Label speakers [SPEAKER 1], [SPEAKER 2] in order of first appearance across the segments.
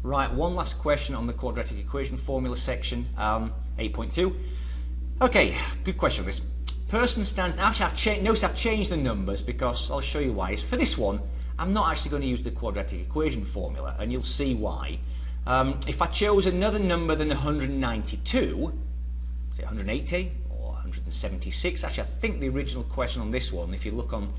[SPEAKER 1] Right, one last question on the quadratic equation formula section, 8.2. Okay, good question this. Person stands, actually notice I've changed the numbers because I'll show you why. For this one, I'm not actually going to use the quadratic equation formula, and you'll see why. If I chose another number than 192, say 180 or 176, actually I think the original question on this one, if you look on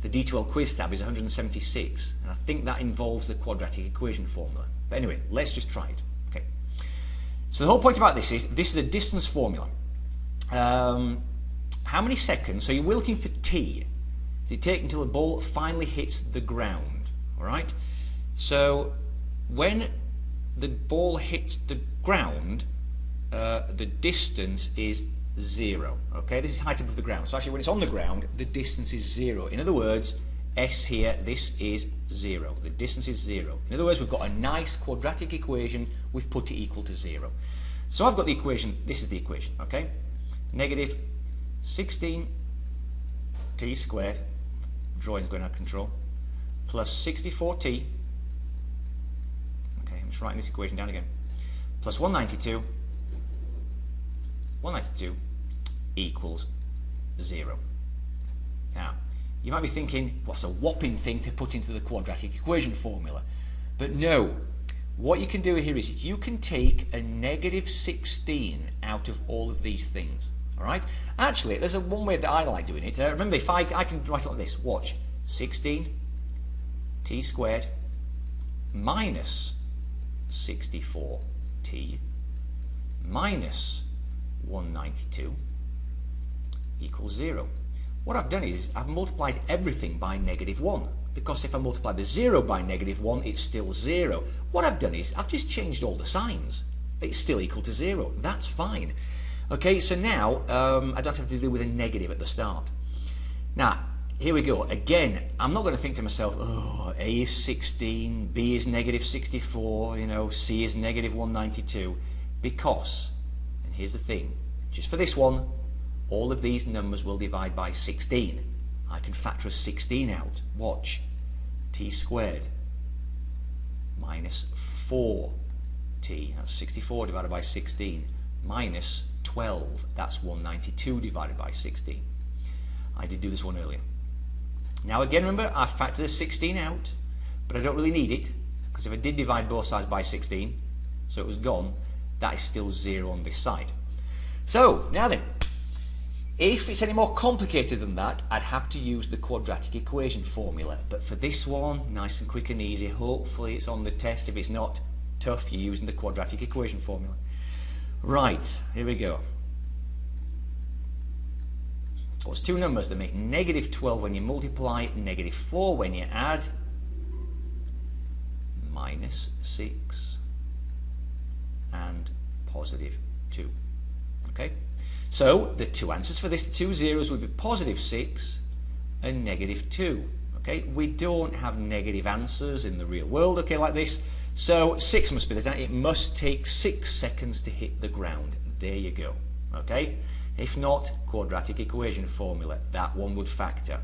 [SPEAKER 1] the D12 quiz tab, is 176, and I think that involves the quadratic equation formula. But anyway, let's just try it. Okay. So the whole point about this is a distance formula. How many seconds? So you're looking for t. So you take until the ball finally hits the ground. All right. So when the ball hits the ground, the distance is 0. Okay, this is height above the ground. So actually, when it's on the ground, the distance is 0. In other words, S here, this is 0. The distance is 0. In other words, we've got a nice quadratic equation. We've put it equal to 0. So I've got the equation. This is the equation. Okay, negative 16t squared. Drawing's going out of control. Plus 64t. Okay, I'm just writing this equation down again. Plus 192 equals 0. Now, you might be thinking, what's a whopping thing to put into the quadratic equation formula? But no, what you can do here is you can take a negative 16 out of all of these things. All right? Actually, there's one way that I like doing it. Remember, if I can write it like this, watch, 16t squared minus 64t minus 192 equals 0. What I've done is I've multiplied everything by negative 1, because if I multiply the 0 by negative 1, it's still 0. What I've done is I've just changed all the signs. It's still equal to 0. That's fine. Okay, so now I don't have to deal with a negative at the start. Now, here we go. Again, I'm not going to think to myself, oh, A is 16, B is negative 64, you know, C is negative 192, because, and here's the thing, just for this one, all of these numbers will divide by 16. I can factor a 16 out. Watch. T squared minus 4t, that's 64 divided by 16, minus 12, that's 192 divided by 16. I did do this one earlier. Now again, remember, I factored a 16 out, but I don't really need it, because if I did divide both sides by 16, so it was gone, that is still 0 on this side. So, now then, if it's any more complicated than that, I'd have to use the quadratic equation formula. But for this one, nice and quick and easy, hopefully it's on the test. If it's not tough, you're using the quadratic equation formula. Right, here we go. What's two numbers that make negative 12 when you multiply, negative 4 when you add, minus 6 and positive 2. Okay? So the two answers for this, the two zeros, would be positive 6 and negative 2. Okay, we don't have negative answers in the real world, okay, like this. So 6 must be the time. It must take 6 seconds to hit the ground. There you go. Okay? If not, quadratic equation formula. That one would factor.